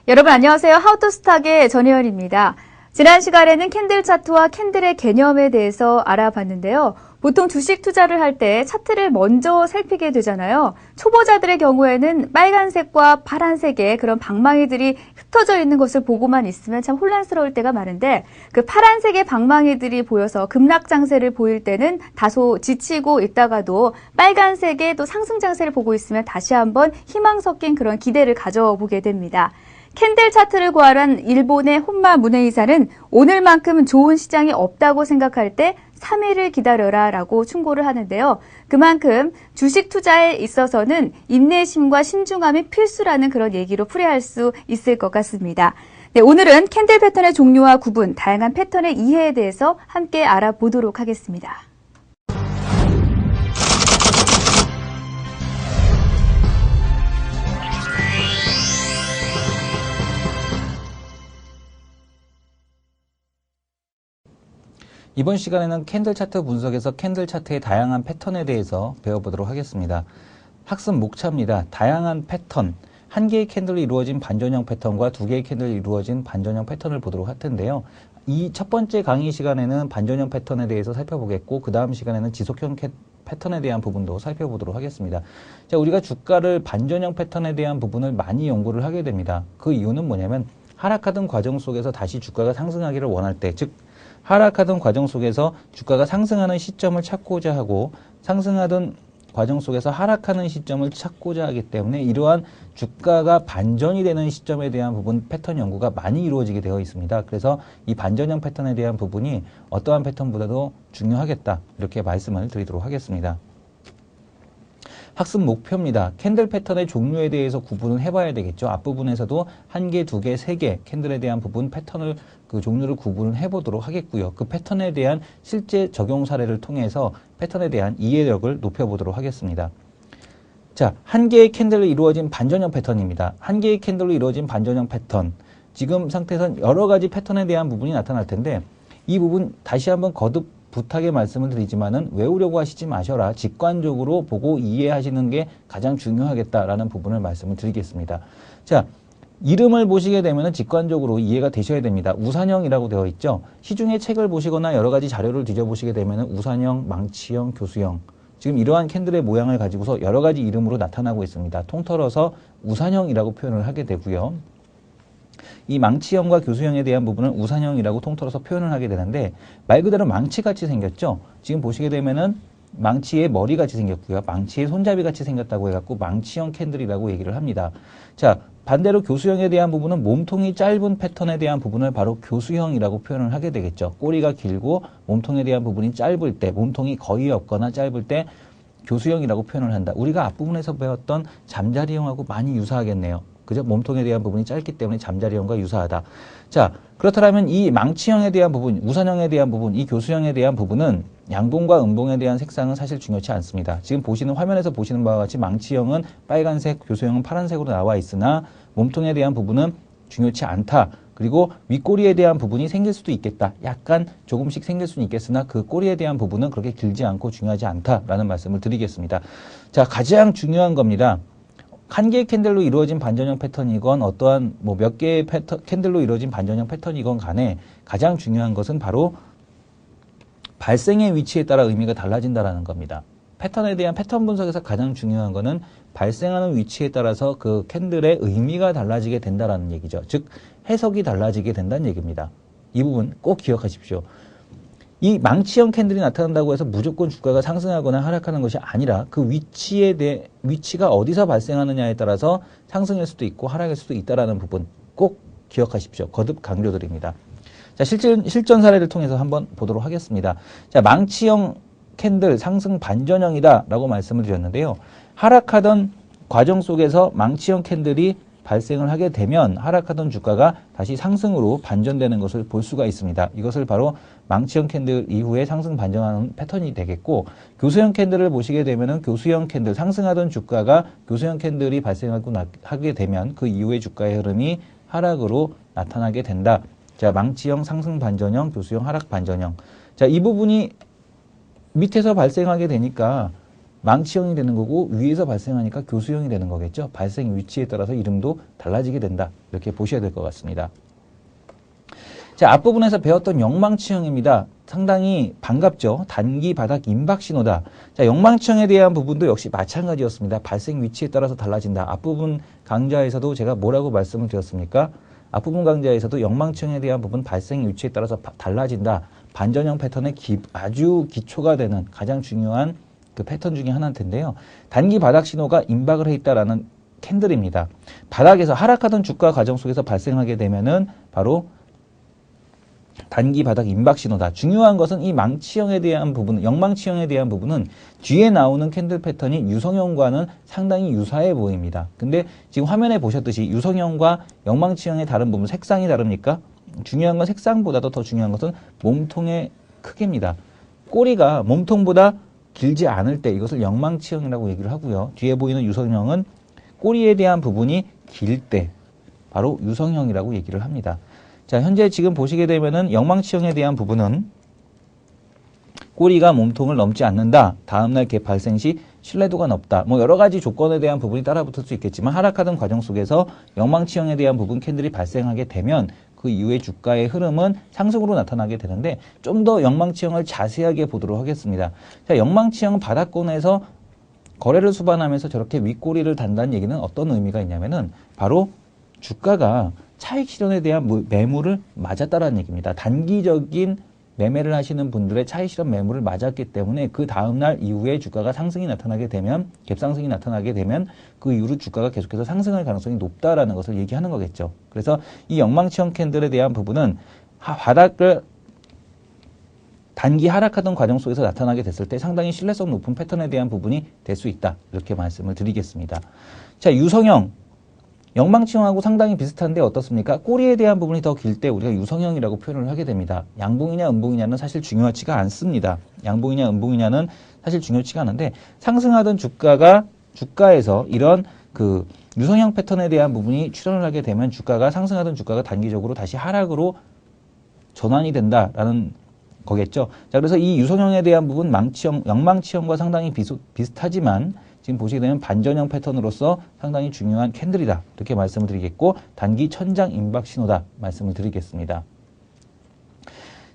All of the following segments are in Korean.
여러분 안녕하세요. 하우투스탁의 전혜연입니다. 지난 시간에는 캔들 차트와 캔들의 개념에 대해서 알아봤는데요. 보통 주식 투자를 할 때 차트를 먼저 살피게 되잖아요. 초보자들의 경우에는 빨간색과 파란색의 그런 방망이들이 흩어져 있는 것을 보고만 있으면 참 혼란스러울 때가 많은데 그 파란색의 방망이들이 보여서 급락장세를 보일 때는 다소 지치고 있다가도 빨간색의 또 상승장세를 보고 있으면 다시 한번 희망 섞인 그런 기대를 가져보게 됩니다. 캔들 차트를 고안한 일본의 혼마 문해이사는 오늘만큼은 좋은 시장이 없다고 생각할 때 3일을 기다려라 라고 충고를 하는데요. 그만큼 주식 투자에 있어서는 인내심과 신중함이 필수라는 그런 얘기로 풀이할 수 있을 것 같습니다. 네, 오늘은 캔들 패턴의 종류와 구분, 다양한 패턴의 이해에 대해서 함께 알아보도록 하겠습니다. 이번 시간에는 캔들 차트 분석에서 캔들 차트의 다양한 패턴에 대해서 배워보도록 하겠습니다. 학습 목차입니다. 다양한 패턴, 한 개의 캔들로 이루어진 반전형 패턴과 두 개의 캔들로 이루어진 반전형 패턴을 보도록 할 텐데요. 이 첫 번째 강의 시간에는 반전형 패턴에 대해서 살펴보겠고 그 다음 시간에는 지속형 패턴에 대한 부분도 살펴보도록 하겠습니다. 자, 우리가 주가를 반전형 패턴에 대한 부분을 많이 연구를 하게 됩니다. 그 이유는 뭐냐면 하락하던 과정 속에서 다시 주가가 상승하기를 원할 때, 즉 하락하던 과정 속에서 주가가 상승하는 시점을 찾고자 하고 상승하던 과정 속에서 하락하는 시점을 찾고자 하기 때문에 이러한 주가가 반전이 되는 시점에 대한 부분 패턴 연구가 많이 이루어지게 되어 있습니다. 그래서 이 반전형 패턴에 대한 부분이 어떠한 패턴보다도 중요하겠다 이렇게 말씀을 드리도록 하겠습니다. 학습 목표입니다. 캔들 패턴의 종류에 대해서 구분을 해봐야 되겠죠. 앞부분에서도 한 개, 두 개, 세 개 캔들에 대한 부분 패턴을 그 종류를 구분을 해보도록 하겠고요. 그 패턴에 대한 실제 적용 사례를 통해서 패턴에 대한 이해력을 높여보도록 하겠습니다. 자, 한 개의 캔들로 이루어진 반전형 패턴입니다. 한 개의 캔들로 이루어진 반전형 패턴. 지금 상태에서는 여러 가지 패턴에 대한 부분이 나타날 텐데 이 부분 다시 한번 거듭 부탁의 말씀을 드리지만은 외우려고 하시지 마셔라. 직관적으로 보고 이해하시는 게 가장 중요하겠다라는 부분을 말씀을 드리겠습니다. 자, 이름을 보시게 되면은 직관적으로 이해가 되셔야 됩니다. 우산형이라고 되어 있죠. 시중에 책을 보시거나 여러 가지 자료를 뒤져보시게 되면은 우산형, 망치형, 교수형. 지금 이러한 캔들의 모양을 가지고서 여러 가지 이름으로 나타나고 있습니다. 통틀어서 우산형이라고 표현을 하게 되고요. 이 망치형과 교수형에 대한 부분은 우산형이라고 통틀어서 표현을 하게 되는데 말 그대로 망치같이 생겼죠. 지금 보시게 되면은 망치의 머리같이 생겼고요. 망치의 손잡이같이 생겼다고 해갖고 망치형 캔들이라고 얘기를 합니다. 자, 반대로 교수형에 대한 부분은 몸통이 짧은 패턴에 대한 부분을 바로 교수형이라고 표현을 하게 되겠죠. 꼬리가 길고 몸통에 대한 부분이 짧을 때, 몸통이 거의 없거나 짧을 때 교수형이라고 표현을 한다. 우리가 앞부분에서 배웠던 잠자리형하고 많이 유사하겠네요. 그죠? 몸통에 대한 부분이 짧기 때문에 잠자리형과 유사하다. 자, 그렇다면 이 망치형에 대한 부분, 우산형에 대한 부분, 이 교수형에 대한 부분은 양봉과 음봉에 대한 색상은 사실 중요치 않습니다. 지금 보시는 화면에서 보시는 바와 같이 망치형은 빨간색, 교수형은 파란색으로 나와 있으나 몸통에 대한 부분은 중요치 않다. 그리고 윗꼬리에 대한 부분이 생길 수도 있겠다. 약간 조금씩 생길 수는 있겠으나 그 꼬리에 대한 부분은 그렇게 길지 않고 중요하지 않다라는 말씀을 드리겠습니다. 자, 가장 중요한 겁니다. 한 개의 캔들로 이루어진 반전형 패턴이건 어떠한 몇 개의 캔들로 이루어진 반전형 패턴이건 간에 가장 중요한 것은 바로 발생의 위치에 따라 의미가 달라진다는 겁니다. 패턴에 대한 패턴 분석에서 가장 중요한 것은 발생하는 위치에 따라서 그 캔들의 의미가 달라지게 된다는 얘기죠. 즉 해석이 달라지게 된다는 얘기입니다. 이 부분 꼭 기억하십시오. 이 망치형 캔들이 나타난다고 해서 무조건 주가가 상승하거나 하락하는 것이 아니라 그 위치가 어디서 발생하느냐에 따라서 상승할 수도 있고 하락할 수도 있다는 부분 꼭 기억하십시오. 거듭 강조드립니다. 자, 실전 사례를 통해서 한번 보도록 하겠습니다. 자, 망치형 캔들 상승 반전형이다 라고 말씀을 드렸는데요. 하락하던 과정 속에서 망치형 캔들이 발생을 하게 되면 하락하던 주가가 다시 상승으로 반전되는 것을 볼 수가 있습니다. 이것을 바로 망치형 캔들 이후에 상승 반전하는 패턴이 되겠고 교수형 캔들을 보시게 되면은 교수형 캔들 상승하던 주가가 교수형 캔들이 발생하게 되면 그 이후에 주가의 흐름이 하락으로 나타나게 된다. 자, 망치형 상승 반전형, 교수형 하락 반전형. 자, 이 부분이 밑에서 발생하게 되니까 망치형이 되는 거고 위에서 발생하니까 교수형이 되는 거겠죠. 발생 위치에 따라서 이름도 달라지게 된다. 이렇게 보셔야 될 것 같습니다. 자, 앞부분에서 배웠던 영망치형입니다. 상당히 반갑죠. 단기 바닥 임박 신호다. 자, 영망치형에 대한 부분도 역시 마찬가지였습니다. 발생 위치에 따라서 달라진다. 앞부분 강좌에서도 제가 뭐라고 말씀을 드렸습니까? 앞부분 강좌에서도 영망치형에 대한 부분 발생 위치에 따라서 달라진다. 반전형 패턴의 아주 기초가 되는 가장 중요한 그 패턴 중에 하나일 텐데요. 단기 바닥 신호가 임박을 해 있다라는 캔들입니다. 바닥에서 하락하던 주가 과정 속에서 발생하게 되면은 바로 단기 바닥 임박 신호다. 중요한 것은 이 망치형에 대한 부분, 영망치형에 대한 부분은 뒤에 나오는 캔들 패턴이 유성형과는 상당히 유사해 보입니다. 근데 지금 화면에 보셨듯이 유성형과 영망치형의 다른 부분, 색상이 다릅니까? 중요한 건 색상보다도 더 중요한 것은 몸통의 크기입니다. 꼬리가 몸통보다 길지 않을 때 이것을 영망치형이라고 얘기를 하고요. 뒤에 보이는 유성형은 꼬리에 대한 부분이 길 때 바로 유성형이라고 얘기를 합니다. 자, 현재 지금 보시게 되면은 영망치형에 대한 부분은 꼬리가 몸통을 넘지 않는다. 다음날 갭 발생 시 신뢰도가 높다. 뭐 여러 가지 조건에 대한 부분이 따라붙을 수 있겠지만 하락하던 과정 속에서 영망치형에 대한 부분 캔들이 발생하게 되면 그 이후에 주가의 흐름은 상승으로 나타나게 되는데 좀 더 영망치형을 자세하게 보도록 하겠습니다. 자, 영망치형 바닥권에서 거래를 수반하면서 저렇게 윗꼬리를 단다는 얘기는 어떤 의미가 있냐면은 바로 주가가 차익 실현에 대한 매물을 맞았다라는 얘기입니다. 단기적인 매매를 하시는 분들의 차익 실현 매물을 맞았기 때문에 그 다음날 이후에 주가가 상승이 나타나게 되면 갭상승이 나타나게 되면 그 이후로 주가가 계속해서 상승할 가능성이 높다라는 것을 얘기하는 거겠죠. 그래서 이 영망치형 캔들에 대한 부분은 바닥을 단기 하락하던 과정 속에서 나타나게 됐을 때 상당히 신뢰성 높은 패턴에 대한 부분이 될 수 있다. 이렇게 말씀을 드리겠습니다. 자, 유성형. 영망치형하고 상당히 비슷한데 어떻습니까? 꼬리에 대한 부분이 더 길 때 우리가 유성형이라고 표현을 하게 됩니다. 양봉이냐 음봉이냐는 사실 중요하지가 않습니다. 양봉이냐 음봉이냐는 사실 중요치가 않은데 상승하던 주가에서 이런 그 유성형 패턴에 대한 부분이 출현을 하게 되면 상승하던 주가가 단기적으로 다시 하락으로 전환이 된다라는 거겠죠. 자, 그래서 이 유성형에 대한 부분 영망치형과 상당히 비슷하지만 지금 보시게 되면 반전형 패턴으로서 상당히 중요한 캔들이다. 이렇게 말씀을 드리겠고 단기 천장 임박 신호다. 말씀을 드리겠습니다.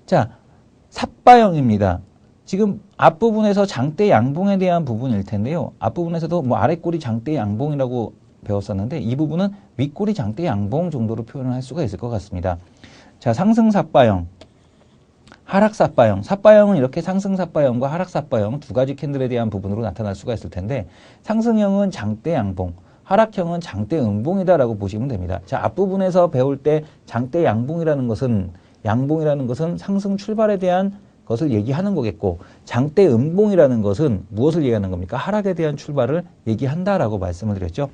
자, 삿바형입니다. 지금 앞부분에서 장대 양봉에 대한 부분일 텐데요. 앞부분에서도 뭐 아랫꼬리 장대 양봉이라고 배웠었는데 이 부분은 윗꼬리 장대 양봉 정도로 표현을 할 수가 있을 것 같습니다. 자, 상승 삿바형. 하락 삿바형. 삿바형은 이렇게 상승 삿바형과 하락 삿바형 두 가지 캔들에 대한 부분으로 나타날 수가 있을 텐데 상승형은 장대 양봉, 하락형은 장대 음봉이다라고 보시면 됩니다. 자, 앞부분에서 배울 때 장대 양봉이라는 것은 상승 출발에 대한 것을 얘기하는 거겠고 장대 음봉이라는 것은 무엇을 얘기하는 겁니까? 하락에 대한 출발을 얘기한다라고 말씀을 드렸죠.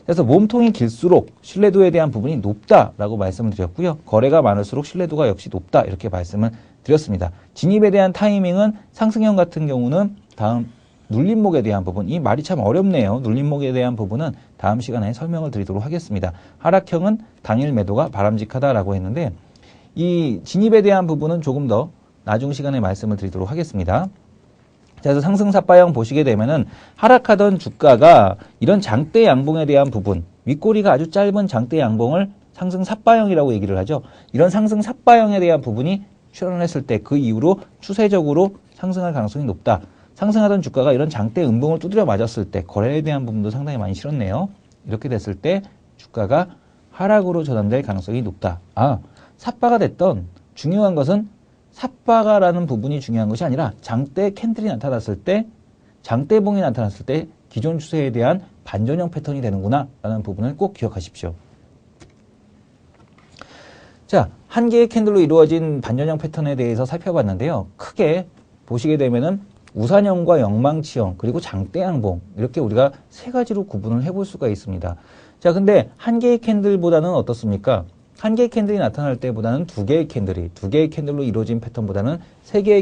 그래서 몸통이 길수록 신뢰도에 대한 부분이 높다라고 말씀을 드렸고요. 거래가 많을수록 신뢰도가 역시 높다 이렇게 말씀을 드렸습니다. 진입에 대한 타이밍은 상승형 같은 경우는 다음 눌림목에 대한 부분, 이 말이 참 어렵네요. 눌림목에 대한 부분은 다음 시간에 설명을 드리도록 하겠습니다. 하락형은 당일 매도가 바람직하다라고 했는데 이 진입에 대한 부분은 조금 더 나중 시간에 말씀을 드리도록 하겠습니다. 자, 그래서 상승 삿바형 보시게 되면은 하락하던 주가가 이런 장대 양봉에 대한 부분, 윗꼬리가 아주 짧은 장대 양봉을 상승 삿바형이라고 얘기를 하죠. 이런 상승 삿바형에 대한 부분이 출현을 했을 때 그 이후로 추세적으로 상승할 가능성이 높다. 상승하던 주가가 이런 장대 음봉을 두드려 맞았을 때 거래에 대한 부분도 상당히 많이 실었네요. 이렇게 됐을 때 주가가 하락으로 전환될 가능성이 높다. 삿바가 됐던 중요한 것은 삿바가라는 부분이 중요한 것이 아니라 장대 캔들이 나타났을 때 장대봉이 나타났을 때 기존 추세에 대한 반전형 패턴이 되는구나 라는 부분을 꼭 기억하십시오. 자, 한 개의 캔들로 이루어진 반전형 패턴에 대해서 살펴봤는데요. 크게 보시게 되면은 우산형과 영망치형 그리고 장대 양봉 이렇게 우리가 세 가지로 구분을 해볼 수가 있습니다. 자, 근데 한 개의 캔들보다는 어떻습니까? 한 개의 캔들이 나타날 때보다는 두 개의 캔들로 이루어진 패턴보다는 세 개의